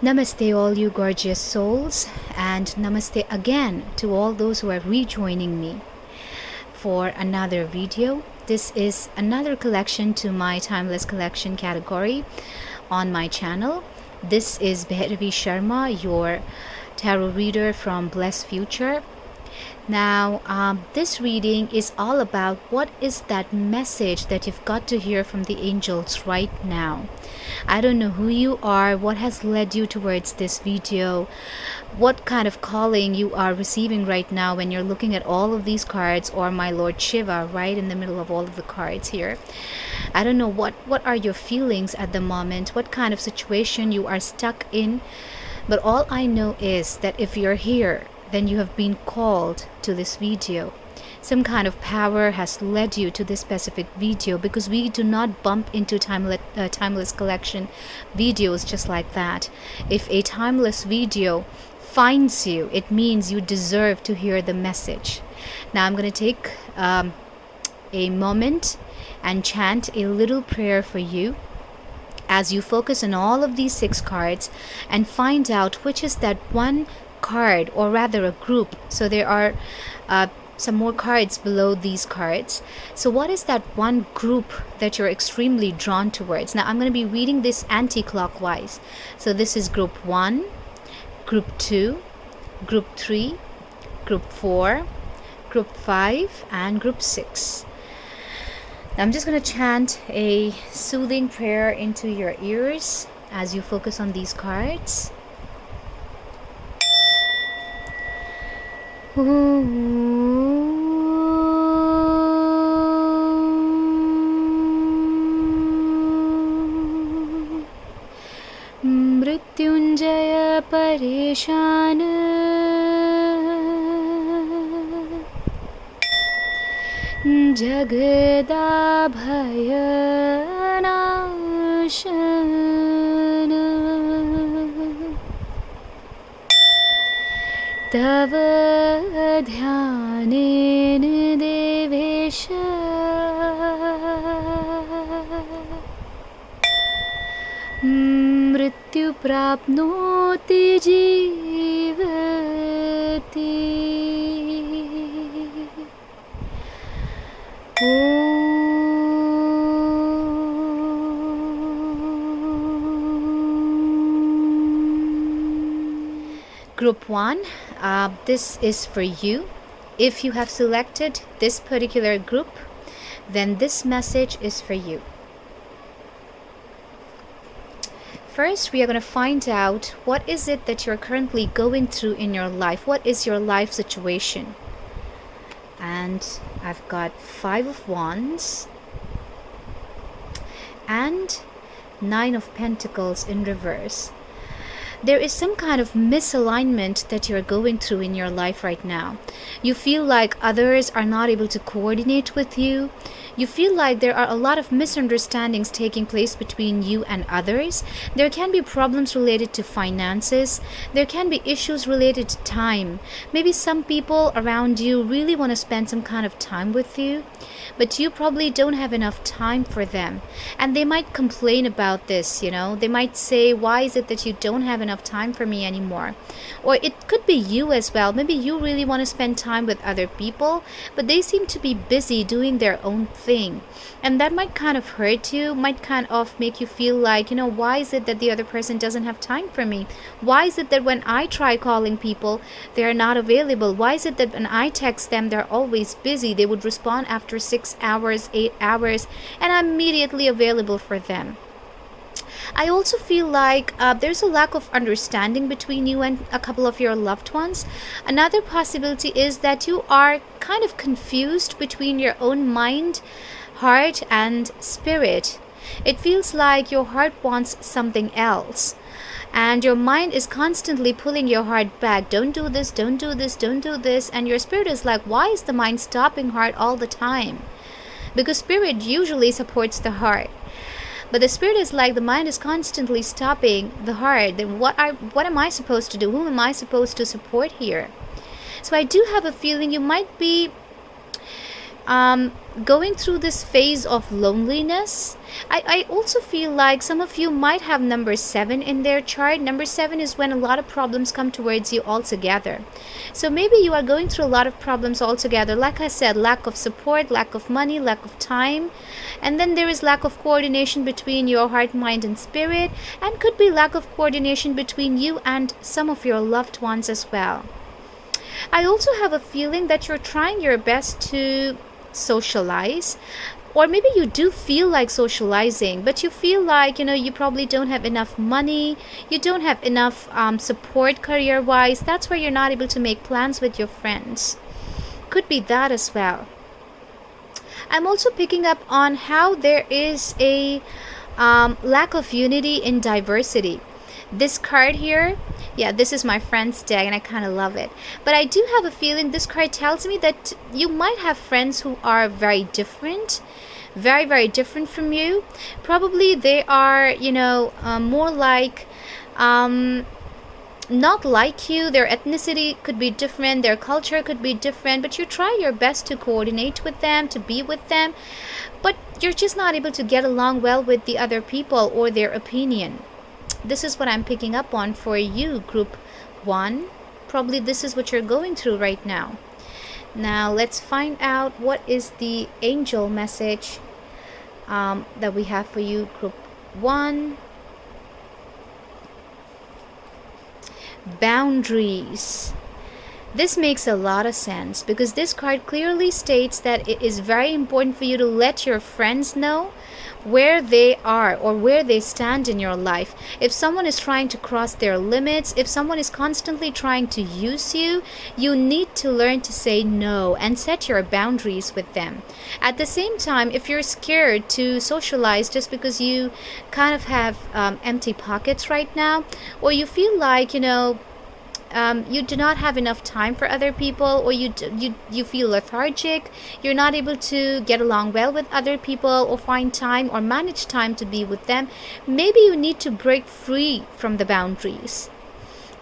Namaste, all you gorgeous souls, and namaste again to all those who are rejoining me for another video. This is another collection to my Timeless Collection category on my channel. This is Bhairavi Sharma, your tarot reader from Blessed Future. Now, this reading is all about what is that message that you've got to hear from the angels right now. I don't know who you are, what has led you towards this video, what kind of calling you are receiving right now when you're looking at all of these cards, or my Lord Shiva right in the middle of all of the cards here. I don't know what are your feelings at the moment, what kind of situation you are stuck in, but all I know is that if you're here, then you have been called to this video. Some kind of power has led you to this specific video, because we do not bump into timeless collection videos just like that. If a timeless video finds you, it means you deserve to hear the message. Now I'm going to take a moment and chant a little prayer for you as you focus on all of these 6 cards and find out which is that one card, or rather a group. So there are some more cards below these cards. So what is that one group that you're extremely drawn towards? Now I'm going to be reading this anti-clockwise. So this is group 1, group 2, group 3, group 4, group 5, and group 6. Now I'm just going to chant a soothing prayer into your ears as you focus on these cards. Mrityunjay परेशान जगदा भयनाशन तव ध्यानेन देवेश मृत्यु प्राप्नोति जीवति Group 1, this is for you. If you have selected this particular group, then this message is for you. First, we are going to find out what is it that you're currently going through in your life. What is your life situation? And I've got 5 of Wands and 9 of Pentacles in reverse. There is some kind of misalignment that you're going through in your life right now. You feel like others are not able to coordinate with you. You feel like there are a lot of misunderstandings taking place between you and others. There can be problems related to finances. There can be issues related to time. Maybe some people around you really want to spend some kind of time with you, but you probably don't have enough time for them. And they might complain about this, They might say, why is it that you don't have enough time for me anymore? Or it could be you as well. Maybe you really want to spend time with other people, but they seem to be busy doing their own thing, and that might kind of hurt you, might kind of make you feel like, why is it that the other person doesn't have time for me? Why is it that when I try calling people, they're not available? Why is it that when I text them, they're always busy? They would respond after 6 hours, 8 hours, and I'm immediately available for them. I also feel like there's a lack of understanding between you and a couple of your loved ones. Another possibility is that you are kind of confused between your own mind, heart, and spirit. It feels like your heart wants something else, and your mind is constantly pulling your heart back. Don't do this, don't do this, don't do this. And your spirit is like, why is the mind stopping heart all the time? Because spirit usually supports the heart. But the spirit is like, the mind is constantly stopping the heart. Then what am I supposed to do? Who am I supposed to support here? So I do have a feeling you might be going through this phase of loneliness. I also feel like some of you might have number 7 in their chart. Number 7 is when a lot of problems come towards you altogether. So maybe you are going through a lot of problems altogether. Like I said, lack of support, lack of money, lack of time. And then there is lack of coordination between your heart, mind, and spirit. And could be lack of coordination between you and some of your loved ones as well. I also have a feeling that you're trying your best to socialize, or maybe you do feel like socializing, but you feel like, you probably don't have enough money, you don't have enough support career-wise. That's why you're not able to make plans with your friends. Could be that as well. I'm also picking up on how there is a lack of unity in diversity. This card here, yeah, this is my friend's deck and I kind of love it. But I do have a feeling this card tells me that you might have friends who are very different, very, very different from you. Probably they are, more like, not like you. Their ethnicity could be different, their culture could be different, but you try your best to coordinate with them, to be with them. But you're just not able to get along well with the other people or their opinion. This is what I'm picking up on for you, group 1. Probably this is what you're going through right now. Now let's find out what is the angel message that we have for you, group 1. Boundaries. This makes a lot of sense because this card clearly states that it is very important for you to let your friends know where they are or where they stand in your life. If someone is trying to cross their limits, if someone is constantly trying to use you, you need to learn to say no and set your boundaries with them. At the same time, if you're scared to socialize just because you kind of have empty pockets right now, or you feel like, you do not have enough time for other people, or you feel lethargic, you're not able to get along well with other people or find time or manage time to be with them, maybe you need to break free from the boundaries.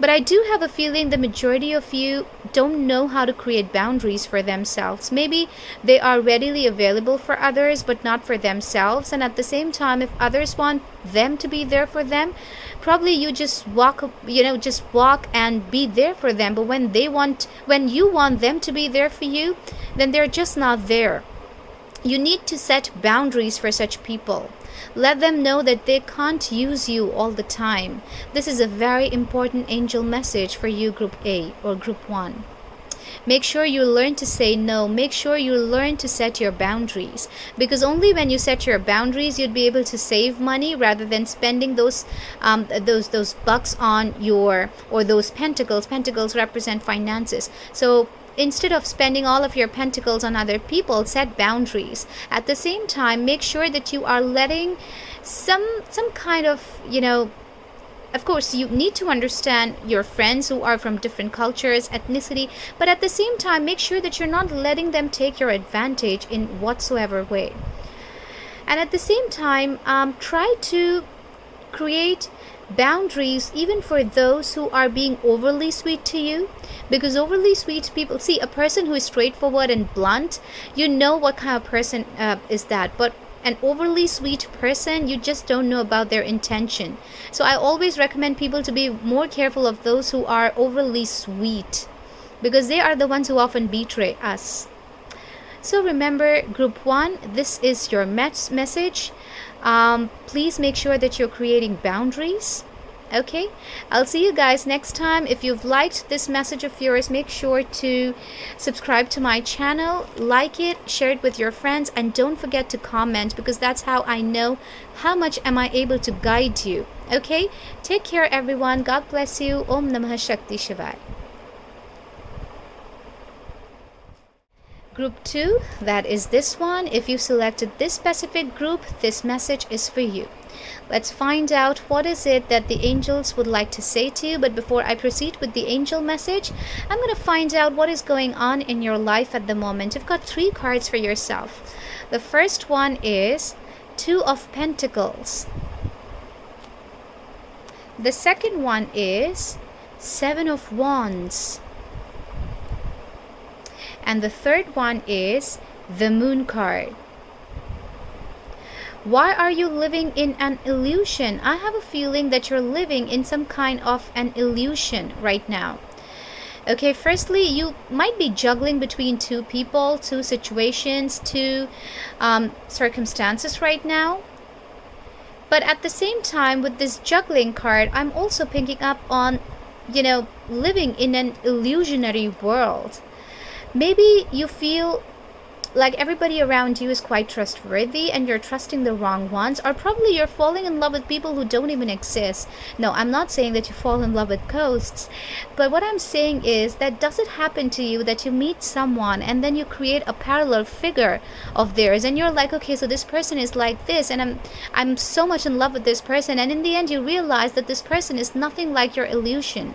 But I do have a feeling the majority of you don't know how to create boundaries for themselves. Maybe they are readily available for others, but not for themselves. And at the same time, if others want them to be there for them, probably you just walk and be there for them. But when you want them to be there for you, then they're just not there. You need to set boundaries for such people. Let them know that they can't use you all the time. This is a very important angel message for you, group A or group 1. Make sure you learn to say no. Make sure you learn to set your boundaries, because only when you set your boundaries you'd be able to save money rather than spending those bucks on those pentacles. Pentacles represent finances. So instead of spending all of your pentacles on other people, set boundaries. At the same time, make sure that you are letting some kind of, of course, you need to understand your friends who are from different cultures, ethnicity, but at the same time, make sure that you're not letting them take your advantage in whatsoever way. And at the same time, try to create boundaries even for those who are being overly sweet to you, because overly sweet people, see, a person who is straightforward and blunt, you know what kind of person is that. But an overly sweet person, you just don't know about their intention. So I always recommend people to be more careful of those who are overly sweet, because they are the ones who often betray us. So remember, group 1, this is your message. Please make sure that you're creating boundaries. Okay, I'll see you guys next time. If you've liked this message of yours, make sure to subscribe to my channel, like it, share it with your friends, and don't forget to comment, because that's how I know how much am I able to guide you. Okay, take care everyone. God bless you. Om Namah Shakti Shivaya. Group 2, that is this one. If you selected this specific group, this message is for you. Let's find out what is it that the angels would like to say to you. But before I proceed with the angel message, I'm going to find out what is going on in your life at the moment. You've got 3 cards for yourself. The first one is 2 of Pentacles. The second one is 7 of Wands. And the third one is The Moon card. Why are you living in an illusion? I have a feeling that you're living in some kind of an illusion right now. Okay, firstly, you might be juggling between two people, two situations, two circumstances right now. But at the same time, with this juggling card, I'm also picking up on, living in an illusionary world. Maybe you feel like everybody around you is quite trustworthy and you're trusting the wrong ones, or probably you're falling in love with people who don't even exist. No, I'm not saying that you fall in love with ghosts, but what I'm saying is that does it happen to you that you meet someone and then you create a parallel figure of theirs and you're like, okay, so this person is like this and I'm so much in love with this person, and in the end you realize that this person is nothing like your illusion,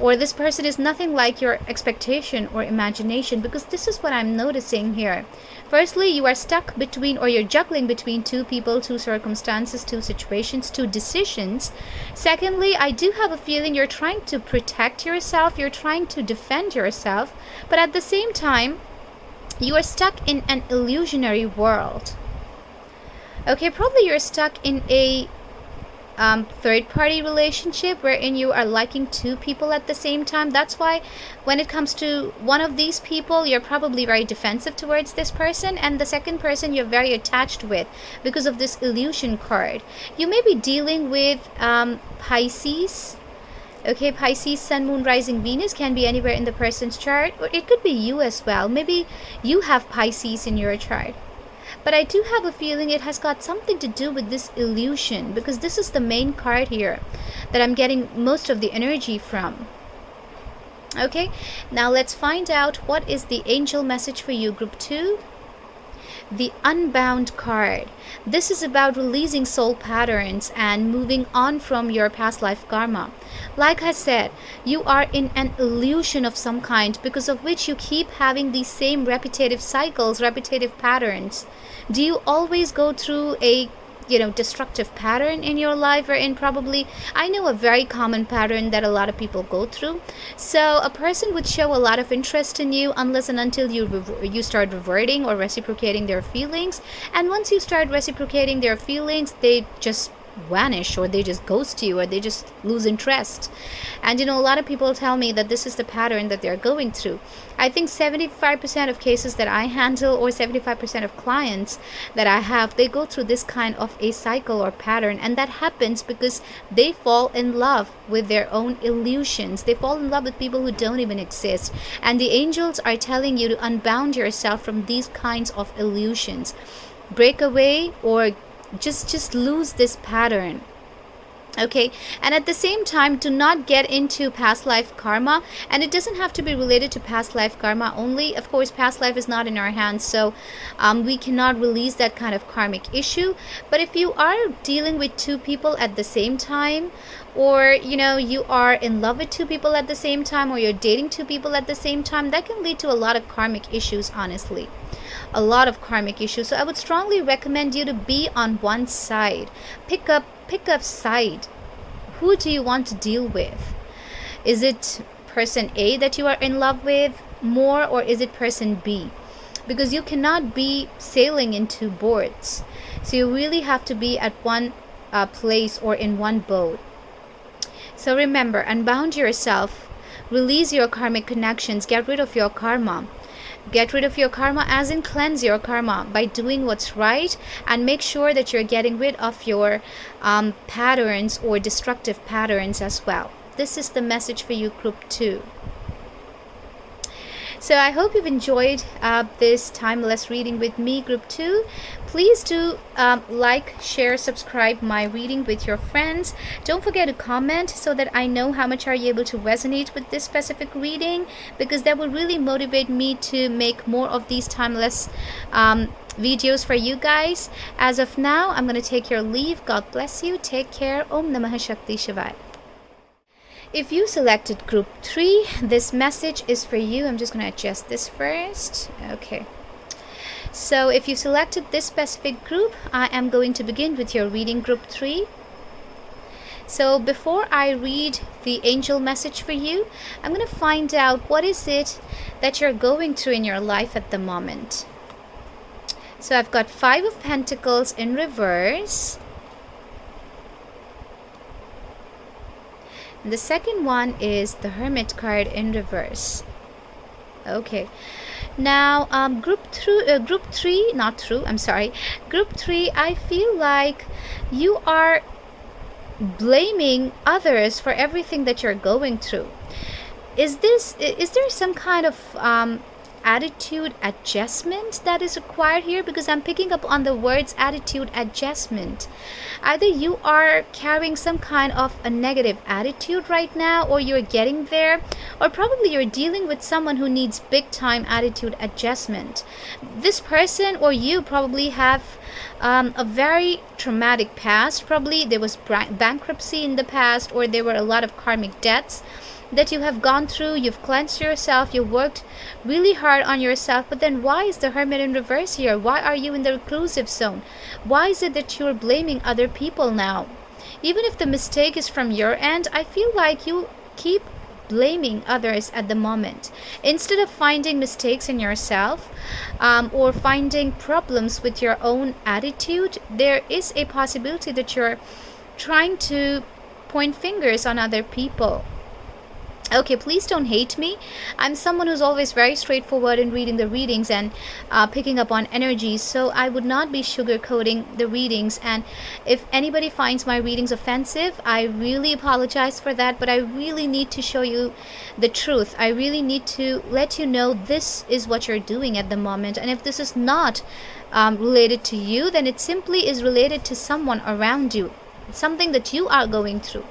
or this person is nothing like your expectation or imagination, because this is what I'm noticing here. Firstly, you are stuck between, or you're juggling between two people, two circumstances, two situations, two decisions. Secondly, I do have a feeling you're trying to protect yourself, you're trying to defend yourself, but at the same time, you are stuck in an illusionary world. Okay, probably you're stuck in a third-party relationship wherein you are liking two people at the same time. That's why when it comes to one of these people, you're probably very defensive towards this person, and the second person you're very attached with because of this illusion card. You may be dealing with Pisces. Okay, Pisces, Sun, Moon, Rising, Venus can be anywhere in the person's chart, or it could be you as well. Maybe you have Pisces in your chart. But I do have a feeling it has got something to do with this illusion, because this is the main card here that I'm getting most of the energy from. Okay, now let's find out what is the angel message for you, group 2. The Unbound card. This is about releasing soul patterns and moving on from your past life karma. Like I said, you are in an illusion of some kind, because of which you keep having these same repetitive cycles, repetitive patterns. Do you always go through a destructive pattern in your life, wherein probably, I know a very common pattern that a lot of people go through. So a person would show a lot of interest in you unless and until you start reverting or reciprocating their feelings, and once you start reciprocating their feelings, they just vanish, or they just ghost you, or they just lose interest. And a lot of people tell me that this is the pattern that they're going through. I think 75% of cases that I handle, or 75% of clients that I have, they go through this kind of a cycle or pattern, and that happens because they fall in love with their own illusions. They fall in love with people who don't even exist, and the angels are telling you to unbound yourself from these kinds of illusions. Break away, or just lose this pattern. Okay, and at the same time, do not get into past life karma, and it doesn't have to be related to past life karma only. Of course, past life is not in our hands, so we cannot release that kind of karmic issue. But if you are dealing with two people at the same time, or you are in love with two people at the same time, or you're dating two people at the same time, that can lead to a lot of karmic issues, honestly. A lot of karmic issues. So I would strongly recommend you to be on one side. Pick up side. Who do you want to deal with? Is it person A that you are in love with more, or is it person B? Because you cannot be sailing in two boats. So you really have to be at one place, or in one boat. So remember, unbound yourself, release your karmic connections, get rid of your karma. Get rid of your karma, as in cleanse your karma by doing what's right, and make sure that you're getting rid of your patterns or destructive patterns as well. This is the message for you, group 2. So I hope you've enjoyed this timeless reading with me, group 2. Please do like, share, subscribe my reading with your friends. Don't forget to comment so that I know how much are you able to resonate with this specific reading, because that will really motivate me to make more of these timeless videos for you guys. As of now, I'm going to take your leave. God bless you. Take care. Om Namah Shakti Shivaya. If you selected group 3, this message is for you. I'm just going to adjust this first. Okay. So if you selected this specific group, I am going to begin with your reading, group 3. So before I read the angel message for you, I'm going to find out what is it that you're going through in your life at the moment. So I've got Five of Pentacles in reverse. And the second one is the Hermit card in reverse. Okay. Now, group three, I feel like you are blaming others for everything that you're going through. Is there some kind of attitude adjustment that is required here? Because I'm picking up on the words attitude adjustment. Either you are carrying some kind of a negative attitude right now, or you're getting there, or probably you're dealing with someone who needs big time attitude adjustment. This person or you probably have a very traumatic past. Probably there was bankruptcy in the past, or there were a lot of karmic debts that you have gone through. You've cleansed yourself, you worked really hard on yourself, but then why is the Hermit in reverse here? Why are you in the reclusive zone? Why is it that you're blaming other people now? Even if the mistake is from your end, I feel like you keep blaming others at the moment instead of finding mistakes in yourself, or finding problems with your own attitude. There is a possibility that you're trying to point fingers on other people. Okay, please don't hate me. I'm someone who's always very straightforward in reading the readings and picking up on energies, so I would not be sugarcoating the readings. And if anybody finds my readings offensive, I really apologize for that, but I really need to show you the truth. I really need to let you know this is what you're doing at the moment. And if this is not related to you, then it simply is related to someone around you, something that you are going through.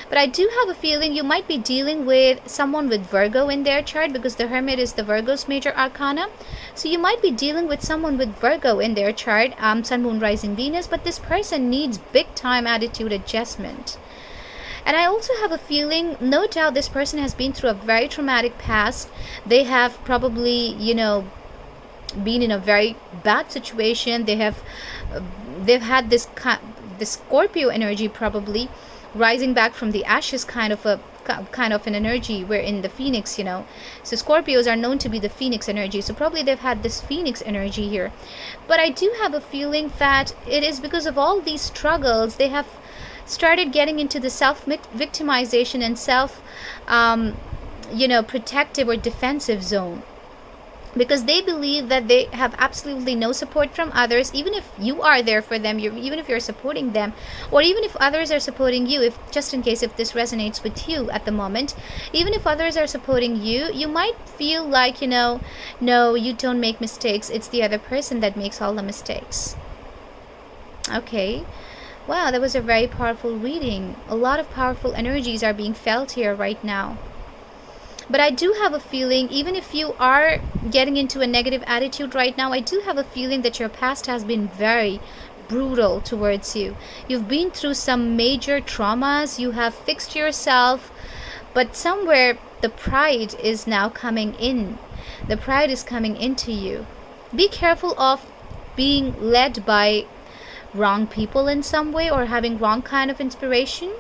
But I do have a feeling you might be dealing with someone with Virgo in their chart, because the Hermit is the Virgo's major arcana. So you might be dealing with someone with Virgo in their chart, Sun, Moon, Rising, Venus, but this person needs big time attitude adjustment. And I also have a feeling, no doubt this person has been through a very traumatic past. They have probably, been in a very bad situation. They've had this Scorpio energy, probably rising back from the ashes, kind of an energy. We're in the phoenix, so Scorpios are known to be the phoenix energy, so probably they've had this phoenix energy here. But I do have a feeling that it is because of all these struggles they have started getting into the self-victimization and self protective or defensive zone, because they believe that they have absolutely no support from others. Even if you are there for them, even if you're supporting them, or even if others are supporting you, if just in case if this resonates with you at the moment, even if others are supporting you, you might feel like, no, you don't make mistakes, it's the other person that makes all the mistakes. Okay, wow, that was a very powerful reading. A lot of powerful energies are being felt here right now. But I do have a feeling, even if you are getting into a negative attitude right now, I do have a feeling that your past has been very brutal towards you. You've been through some major traumas, you have fixed yourself, but somewhere the pride is now coming in. The pride is coming into you. Be careful of being led by wrong people in some way, or having wrong kind of inspiration.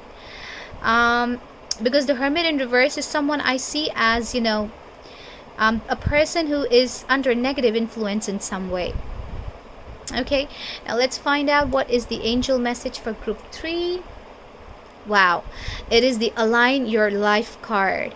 Because the Hermit in reverse is someone I see as, a person who is under negative influence in some way. Okay, now let's find out what is the angel message for group 3. Wow, it is the Align Your Life card.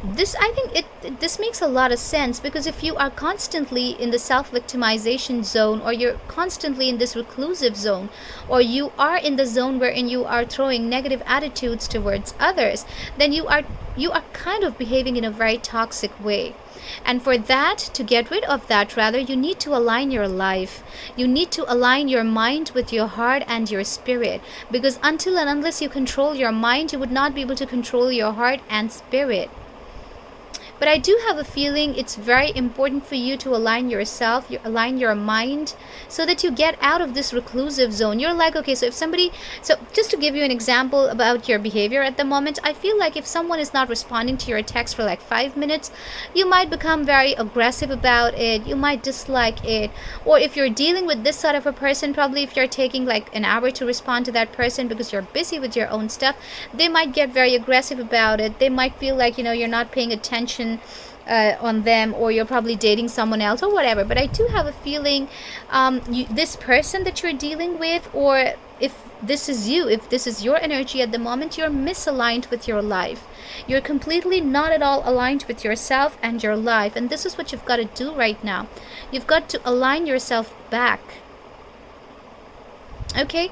I think this makes a lot of sense, because if you are constantly in the self-victimization zone, or you're constantly in this reclusive zone, or you are in the zone wherein you are throwing negative attitudes towards others, then you are kind of behaving in a very toxic way. And for that, to get rid of that, rather, you need to align your life. You need to align your mind with your heart and your spirit, because until and unless you control your mind, you would not be able to control your heart and spirit. But I do have a feeling it's very important for you to align yourself, align your mind, so that you get out of this reclusive zone. You're like, okay, so just to give you an example about your behavior at the moment, I feel like if someone is not responding to your text for like 5 minutes, you might become very aggressive about it, you might dislike it. Or if you're dealing with this sort of a person, probably if you're taking like an hour to respond to that person because you're busy with your own stuff, they might get very aggressive about it. They might feel like, you're not paying attention on them, or you're probably dating someone else or whatever. But I do have a feeling this person that you're dealing with, or if this is you, if this is your energy at the moment, you're misaligned with your life. You're completely not at all aligned with yourself and your life. And this is what you've got to do right now. You've got to align yourself back. Okay,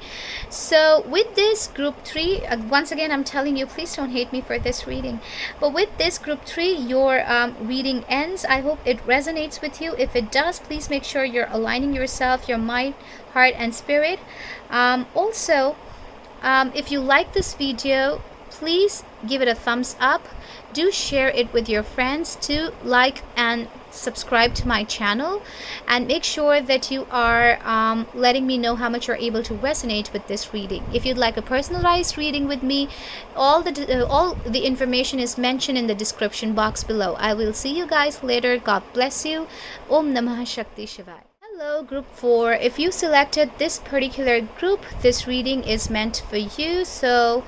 so with this group 3, once again I'm telling you, please don't hate me for this reading, but with this group 3 your reading ends. I hope it resonates with you. If it does, please make sure you're aligning yourself, your mind, heart and spirit. Also, if you like this video, please give it a thumbs up. Do share it with your friends. To like and subscribe to my channel, and make sure that you are letting me know how much you're able to resonate with this reading. If you'd like a personalized reading with me, all the information is mentioned in the description box below. I will see you guys later. God bless you. Om Namah Shakti Shivaya. Hello group 4. If you selected this particular group, this reading is meant for you. So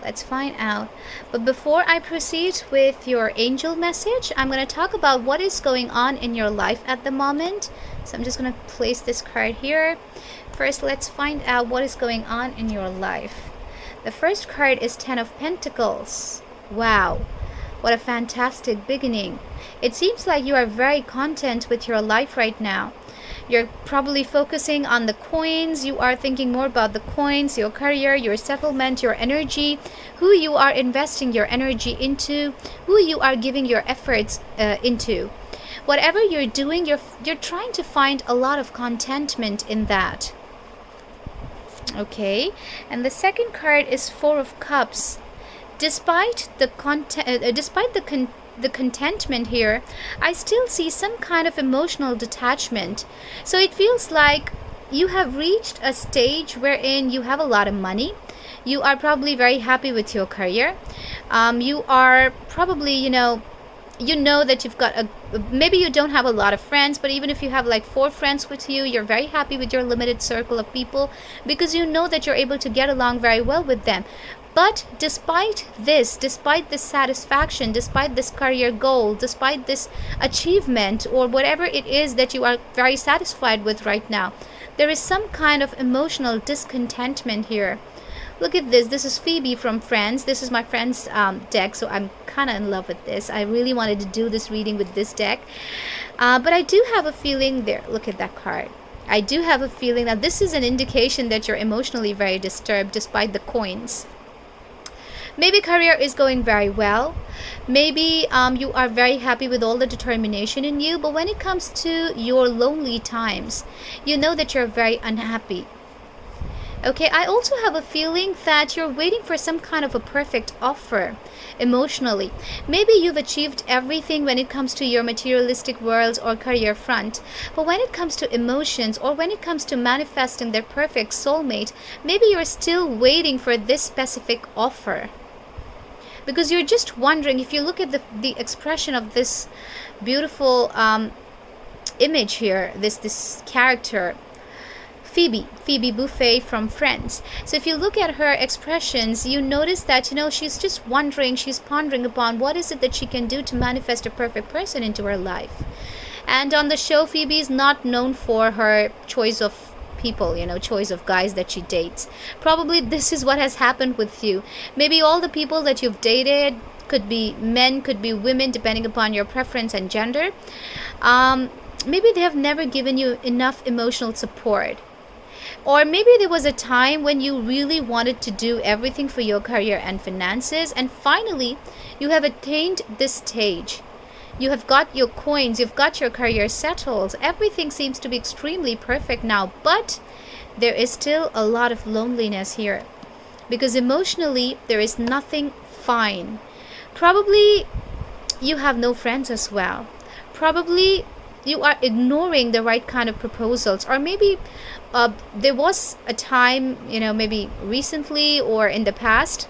let's find out. But before I proceed with your angel message, I'm going to talk about what is going on in your life at the moment. So I'm just going to place this card here. First, let's find out what is going on in your life. The first card is 10 of Pentacles. Wow, what a fantastic beginning. It seems like you are very content with your life right now. You're probably focusing on the coins. You are thinking more about the coins, your career, your settlement, your energy, who you are investing your energy into, who you are giving your efforts into. Whatever you're doing, you're trying to find a lot of contentment in that. Okay, and the second card is 4 of Cups. Despite the contentment here, I still see some kind of emotional detachment. So it feels like you have reached a stage wherein you have a lot of money. You are probably very happy with your career. You are probably, you know that you've got maybe you don't have a lot of friends, but even if you have like 4 friends with you, you're very happy with your limited circle of people, because you know that you're able to get along very well with them. But despite this satisfaction, despite this career goal, despite this achievement, or whatever it is that you are very satisfied with right now, there is some kind of emotional discontentment here. Look at this. This is Phoebe from Friends. This is my friend's deck, so I'm kind of in love with this. I really wanted to do this reading with this deck. But I do have a feeling there. Look at that card. I do have a feeling that this is an indication that you're emotionally very disturbed despite the coins. Maybe career is going very well. Maybe you are very happy with all the determination in you. But when it comes to your lonely times, you know that you're very unhappy. Okay, I also have a feeling that you're waiting for some kind of a perfect offer emotionally. Maybe you've achieved everything when it comes to your materialistic world or career front. But when it comes to emotions, or when it comes to manifesting their perfect soulmate, maybe you're still waiting for this specific offer. Because you're just wondering, if you look at the expression of this beautiful image here, this character, Phoebe Buffet from Friends. So if you look at her expressions, you notice that, she's just wondering, she's pondering upon what is it that she can do to manifest a perfect person into her life. And on the show, Phoebe is not known for her choice of people, choice of guys that she dates. Probably this is what has happened with you. Maybe all the people that you've dated, could be men, could be women, depending upon your preference and gender, maybe they have never given you enough emotional support. Or maybe there was a time when you really wanted to do everything for your career and finances, and finally you have attained this stage. You have got your coins, you've got your career settled, everything seems to be extremely perfect now, but there is still a lot of loneliness here, because emotionally there is nothing fine. Probably you have no friends as well. Probably you are ignoring the right kind of proposals, or maybe there was a time, maybe recently or in the past,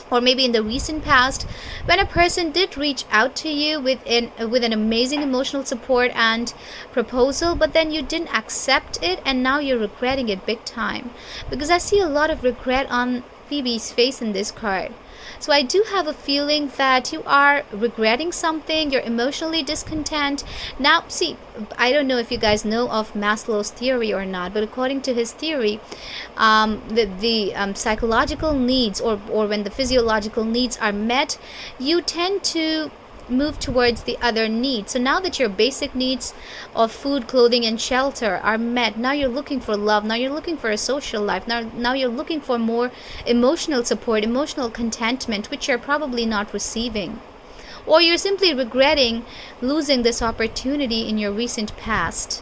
or maybe in the recent past, when a person did reach out to you with an amazing emotional support and proposal, but then you didn't accept it, and now you're regretting it big time. Because I see a lot of regret on Phoebe's face in this card. So I do have a feeling that you are regretting something, you're emotionally discontent. Now, see, I don't know if you guys know of Maslow's theory or not, but according to his theory, the psychological needs or when the physiological needs are met, you tend to move towards the other needs. So now that your basic needs of food, clothing, and shelter are met, now you're looking for love, now you're looking for a social life, now you're looking for more emotional support, emotional contentment, which you're probably not receiving. Or you're simply regretting losing this opportunity in your recent past.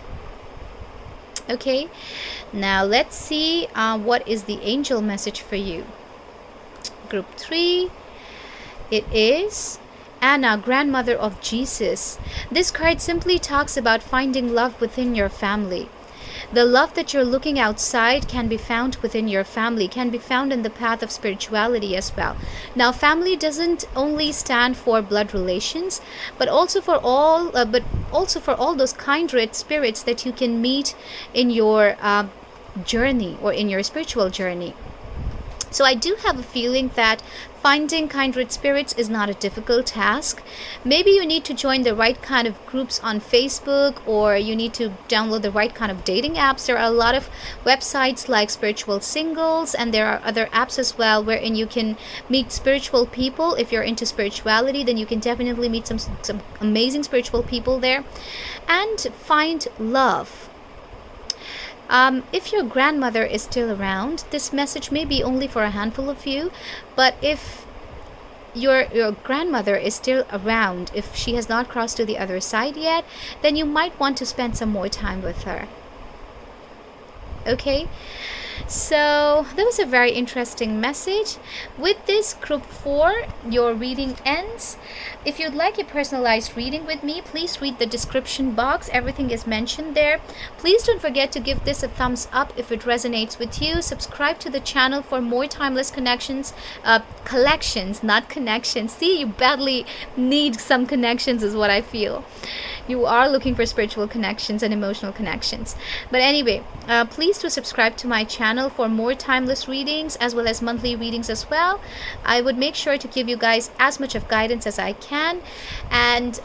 Okay, now let's see what is the angel message for you. Group 3, it is Anna, grandmother of Jesus. This card simply talks about finding love within your family. The love that you're looking outside can be found within your family, can be found in the path of spirituality as well. Now, family doesn't only stand for blood relations, but also for all those kindred spirits that you can meet in your journey or in your spiritual journey. So I do have a feeling that finding kindred spirits is not a difficult task. Maybe you need to join the right kind of groups on Facebook, or you need to download the right kind of dating apps. There are a lot of websites like Spiritual Singles, and there are other apps as well wherein you can meet spiritual people. If you're into spirituality, then you can definitely meet some amazing spiritual people there and find love. If your grandmother is still around, this message may be only for a handful of you, but if your grandmother is still around, if she has not crossed to the other side yet, then you might want to spend some more time with her. Okay, so that was a very interesting message. With this, group 4, your reading ends. If you'd like a personalized reading with me, please read the description box. Everything is mentioned there. Please don't forget to give this a thumbs up if it resonates with you. Subscribe to the channel for more timeless collections, not connections. See, you badly need some connections is what I feel. You are looking for spiritual connections and emotional connections. But anyway, please do subscribe to my channel for more timeless readings as well as monthly readings as well. I would make sure to give you guys as much of guidance as I can. And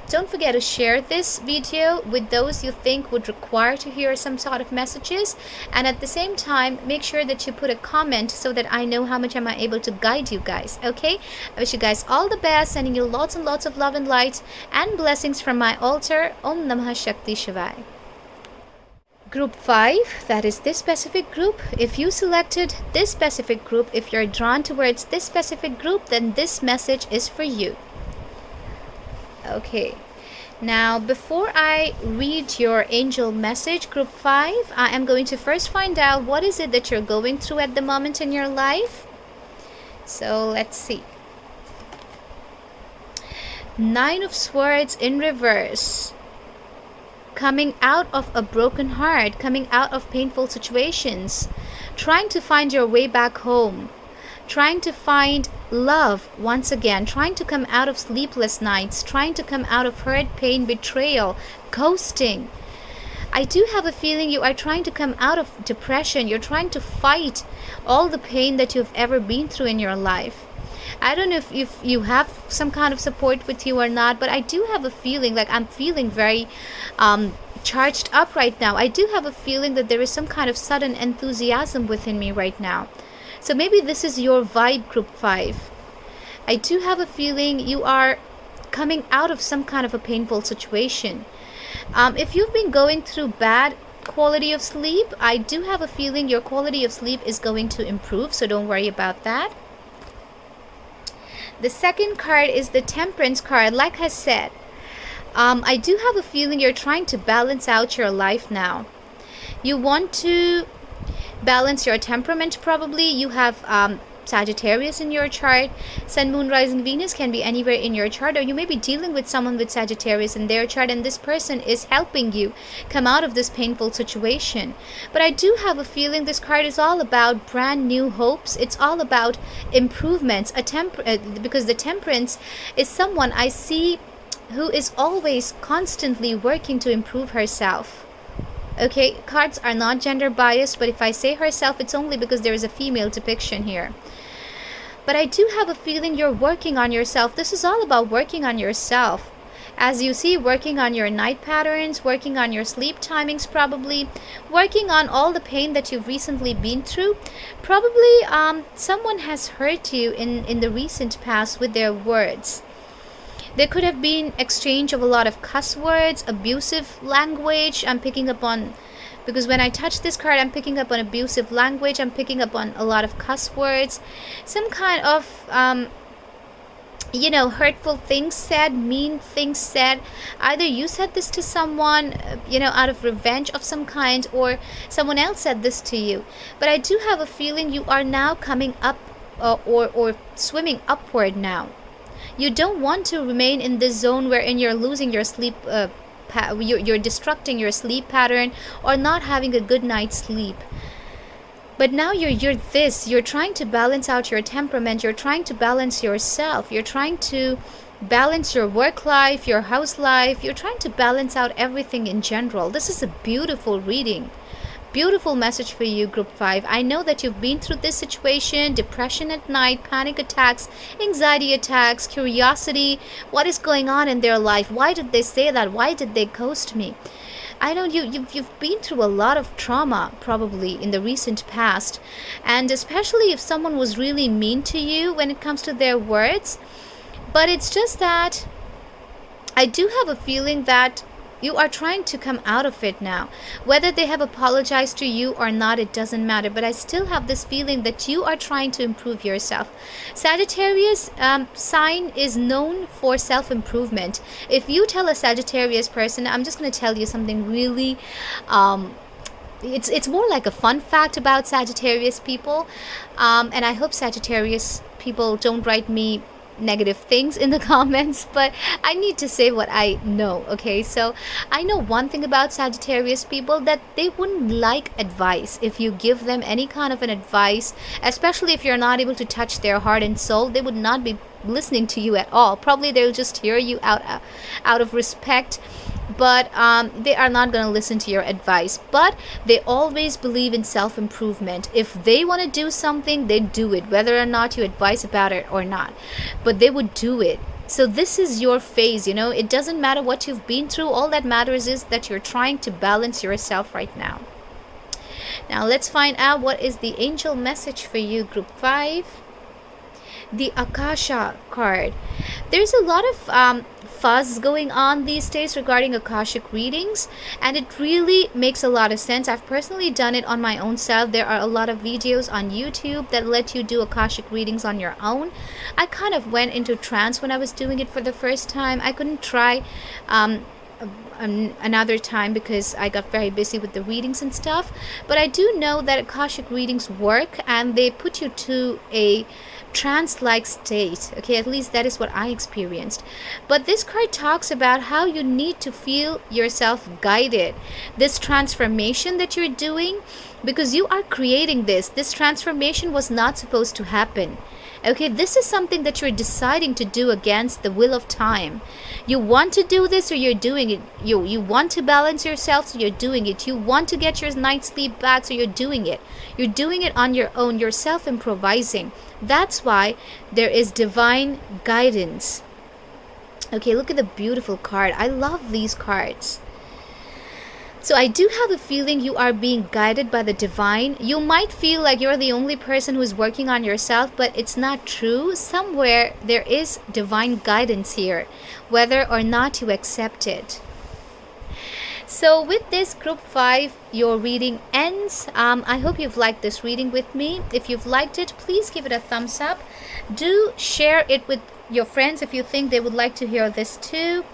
don't forget to share this video with those you think would require to hear some sort of messages. And at the same time, make sure that you put a comment so that I know how much am I able to guide you guys. Okay, I wish you guys all the best, sending you lots and lots of love and light and blessings from my altar. Om Namah Shakti Shivaya. Group 5, that is this specific group. If you selected this specific group, if you're drawn towards this specific group, then this message is for you. Okay, now before I read your angel message, group 5, I am going to first find out what is it that you're going through at the moment in your life. So let's see. 9 of Swords in reverse. Coming out of a broken heart, coming out of painful situations, trying to find your way back home, trying to find love once again, trying to come out of sleepless nights, trying to come out of hurt, pain, betrayal, ghosting. I do have a feeling you are trying to come out of depression. You're trying to fight all the pain that you've ever been through in your life. I don't know if you have some kind of support with you or not, but I do have a feeling like I'm feeling very charged up right now. I do have a feeling that there is some kind of sudden enthusiasm within me right now. So maybe this is your vibe, group 5. I do have a feeling you are coming out of some kind of a painful situation. If you've been going through bad quality of sleep, I do have a feeling your quality of sleep is going to improve, so don't worry about that. The second card is the Temperance card. Like I said, I do have a feeling you're trying to balance out your life now. You want to balance your temperament probably. You have Sagittarius in your chart. Sun, Moon, Rising, Venus can be anywhere in your chart, or you may be dealing with someone with Sagittarius in their chart, and this person is helping you come out of this painful situation. But I do have a feeling this card is all about brand new hopes. It's all about improvements. Because the Temperance is someone I see who is always constantly working to improve herself. Okay, cards are not gender biased, but if I say herself, it's only because there is a female depiction here. But I do have a feeling you're working on yourself. This is all about working on yourself. As you see, working on your night patterns, working on your sleep timings, probably working on all the pain that you've recently been through. Probably someone has hurt you in the recent past with their words. There could have been exchange of a lot of cuss words, abusive language. I'm picking up on, because when I touch this card, I'm picking up on abusive language. I'm picking up on a lot of cuss words, some kind of hurtful things said, mean things said. Either you said this to someone, out of revenge of some kind, or someone else said this to you. But I do have a feeling you are now coming up or swimming upward now. You don't want to remain in this zone wherein you're losing your sleep, you're destructing your sleep pattern or not having a good night's sleep. But now you're trying to balance out your temperament, you're trying to balance yourself, you're trying to balance your work life, your house life, you're trying to balance out everything in general. This is a beautiful reading. Beautiful message for you, group 5. I know that you've been through this situation, depression at night, panic attacks, anxiety attacks, curiosity. What is going on in their life? Why did they say that? Why did they ghost me? I know you've been through a lot of trauma probably in the recent past, and especially if someone was really mean to you when it comes to their words. But it's just that I do have a feeling that you are trying to come out of it now. Whether they have apologized to you or not, it doesn't matter. But I still have this feeling that you are trying to improve yourself. Sagittarius sign is known for self-improvement. If you tell a Sagittarius person, I'm just going to tell you something really it's more like a fun fact about Sagittarius people, and I hope Sagittarius people don't write me negative things in the comments, but I need to say what I know. Okay, so I know one thing about Sagittarius people, that they wouldn't like advice. If you give them any kind of an advice, especially if you're not able to touch their heart and soul, they would not be listening to you at all. Probably they'll just hear you out of respect, but they are not going to listen to your advice. But they always believe in self-improvement. If they want to do something, they do it, whether or not you advise about it or not, but they would do it. So this is your phase, it doesn't matter what you've been through. All that matters is that you're trying to balance yourself right now. Now let's find out what is the angel message for you, group 5. The Akasha card. There's a lot of fuzz going on these days regarding Akashic readings, and it really makes a lot of sense. I've personally done it on my own self. There are a lot of videos on YouTube that let you do Akashic readings on your own. I kind of went into trance when I was doing it for the first time. I couldn't try another time because I got very busy with the readings and stuff, but I do know that Akashic readings work and they put you to a trance-like state. Okay, at least that is what I experienced. But this card talks about how you need to feel yourself guided. This transformation that you're doing, because you are creating this transformation was not supposed to happen. Okay, this is something that you're deciding to do against the will of time. You want to do this, or you're doing it. You want to balance yourself, so you're doing it. You want to get your night's sleep back, so you're doing it. You're doing it on your own. You're self-improvising. That's why there is divine guidance. Okay, look at the beautiful card. I love these cards. So I do have a feeling you are being guided by the divine. You might feel like you're the only person who is working on yourself, but it's not true. Somewhere there is divine guidance here, whether or not you accept it. So with this, group 5, your reading ends. I hope you've liked this reading with me. If you've liked it, please give it a thumbs up. Do share it with your friends if you think they would like to hear this too.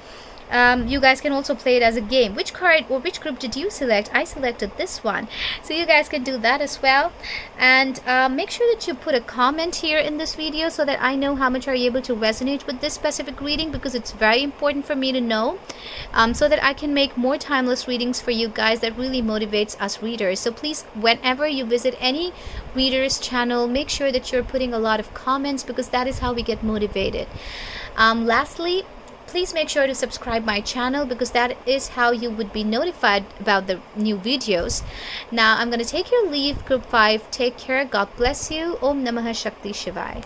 You guys can also play it as a game. Which card or which group did you select? I selected this one, so you guys can do that as well. And make sure that you put a comment here in this video so that I know how much are you able to resonate with this specific reading, because it's very important for me to know, so that I can make more timeless readings for you guys that really motivates us readers. So please, whenever you visit any reader's channel, make sure that you're putting a lot of comments, because that is how we get motivated. Lastly, please make sure to subscribe my channel, because that is how you would be notified about the new videos. Now I'm going to take your leave. Group 5, take care. God bless you. Om Namah Shakti Shivaya.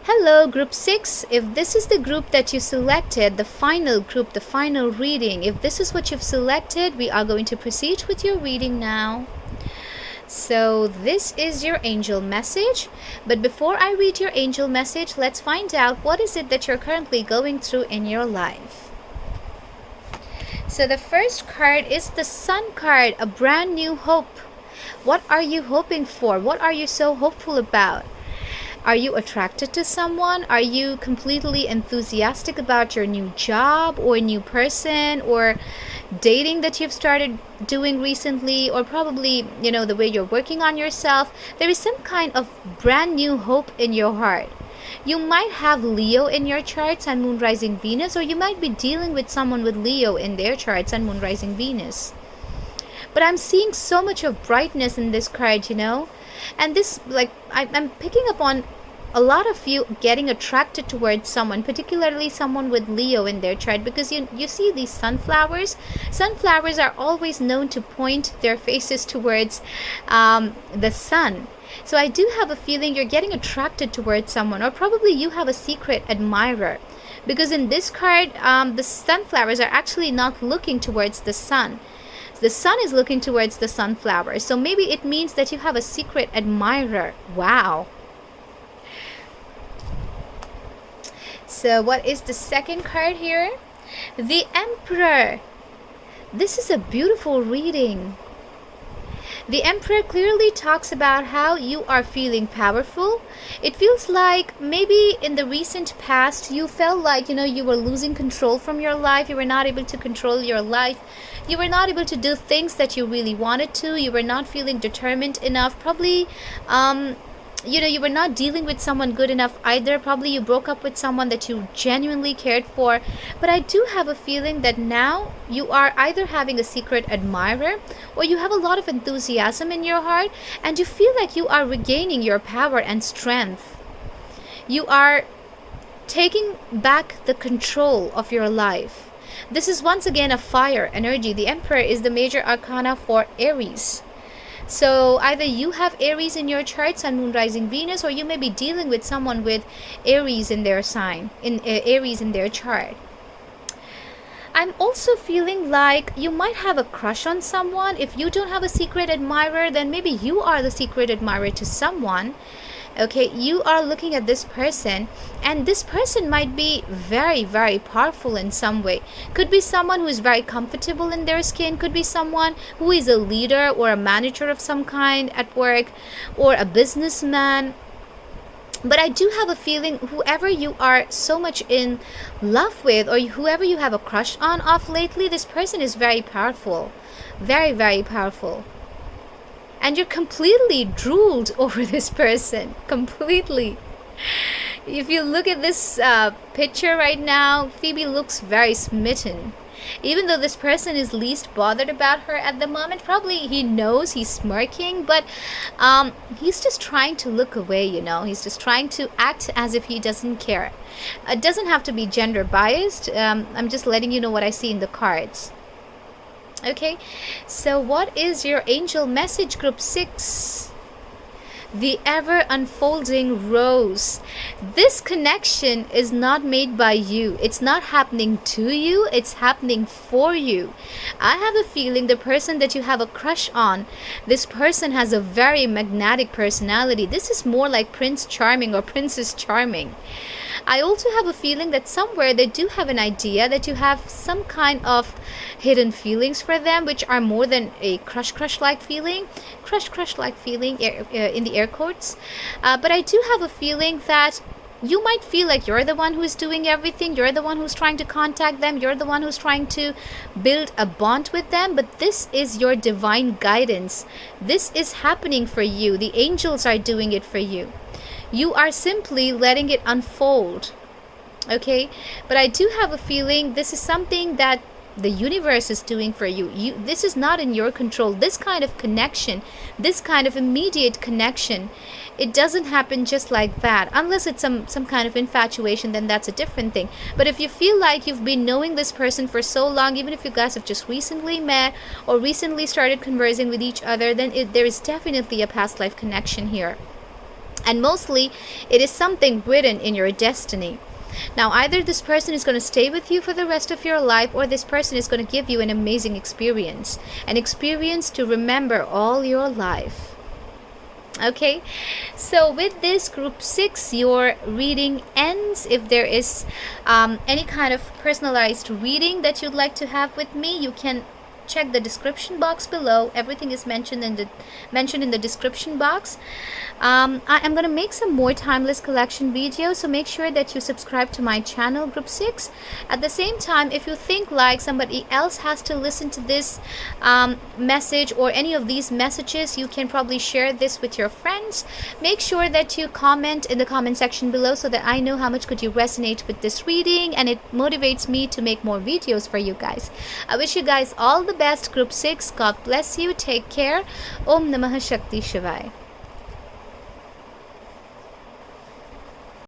Hello, Group 6. If this is the group that you selected, the final group, the final reading, if this is what you've selected, we are going to proceed with your reading now. So this is your angel message. But before I read your angel message, let's find out what is it that you're currently going through in your life. So the first card is the Sun card, a brand new hope. What are you hoping for? What are you so hopeful about? Are you attracted to someone? Are you completely enthusiastic about your new job or new person or dating that you've started doing recently, or probably, you know, the way you're working on yourself? There is some kind of brand new hope in your heart. You might have Leo in your chart, Sun, Moon, Rising, Venus, or you might be dealing with someone with Leo in their chart, Sun, Moon, Rising, Venus. But I'm seeing so much of brightness in this card, you know. And this, like, I'm picking up on a lot of you getting attracted towards someone, particularly someone with Leo in their chart, because you see these sunflowers. Sunflowers are always known to point their faces towards the sun. So I do have a feeling you're getting attracted towards someone, or probably you have a secret admirer, because in this card, the sunflowers are actually not looking towards the sun. The sun is looking towards the sunflower. So maybe it means that you have a secret admirer. Wow. So what is the second card here? The Emperor. This is a beautiful reading. The Emperor clearly talks about how you are feeling powerful. It feels like maybe in the recent past you felt like, you know, you were losing control from your life. You were not able to control your life. You were not able to do things that you really wanted to. You were not feeling determined enough. Probably, you know, you were not dealing with someone good enough either. Probably you broke up with someone that you genuinely cared for. But I do have a feeling that now you are either having a secret admirer, or you have a lot of enthusiasm in your heart, and you feel like you are regaining your power and strength. You are taking back the control of your life. This is once again a fire energy. The Emperor is the major arcana for Aries. So either you have Aries in your chart, Sun, Moon, Rising, Venus, or you may be dealing with someone with Aries in their sign, Aries in their chart. I'm also feeling like you might have a crush on someone. If you don't have a secret admirer, then maybe you are the secret admirer to someone. Okay, you are looking at this person, and this person might be very, very powerful in some way. Could be someone who is very comfortable in their skin, could be someone who is a leader or a manager of some kind at work, or a businessman. But I do have a feeling whoever you are so much in love with, or whoever you have a crush on of lately, this person is very powerful. Very, very powerful. And you're completely drooled over this person. Completely. If you look at this picture right now, Phoebe looks very smitten. Even though this person is least bothered about her at the moment, probably he knows, he's smirking, but he's just trying to look away, you know. He's just trying to act as if he doesn't care. It doesn't have to be gender biased. I'm just letting you know what I see in the cards. Okay, so what is your angel message, Group 6? The ever unfolding rose. This connection is not made by you. It's not happening to you. It's happening for you. I have a feeling the person that you have a crush on, this person has a very magnetic personality. This is more like Prince Charming or Princess Charming. I also have a feeling that somewhere they do have an idea that you have some kind of hidden feelings for them, which are more than a crush-like feeling. Crush-like feeling in the air quotes. But I do have a feeling that you might feel like you're the one who's doing everything. You're the one who's trying to contact them. You're the one who's trying to build a bond with them. But this is your divine guidance. This is happening for you. The angels are doing it for you. You are simply letting it unfold. Okay? But I do have a feeling this is something that the universe is doing for you. This is not in your control. This kind of connection, this kind of immediate connection, it doesn't happen just like that, unless it's some kind of infatuation. Then that's a different thing. But if you feel like you've been knowing this person for so long, even if you guys have just recently met or recently started conversing with each other, then there is definitely a past life connection here. And mostly it is something written in your destiny. Now, either this person is going to stay with you for the rest of your life, or this person is going to give you an amazing experience, an experience to remember all your life. Okay, so with this group 6, your reading ends. If there is any kind of personalized reading that you'd like to have with me, you can check the description box below. Everything is mentioned in the description box. I'm gonna make some more timeless collection videos, so make sure that you subscribe to my channel, group 6. At the same time, if you think like somebody else has to listen to this message or any of these messages, you can probably share this with your friends. Make sure that you comment in the comment section below, so that I know how much could you resonate with this reading, and it motivates me to make more videos for you guys. I wish you guys all the best, group 6. God bless you. Take care. Om Namah Shakti Shivaya.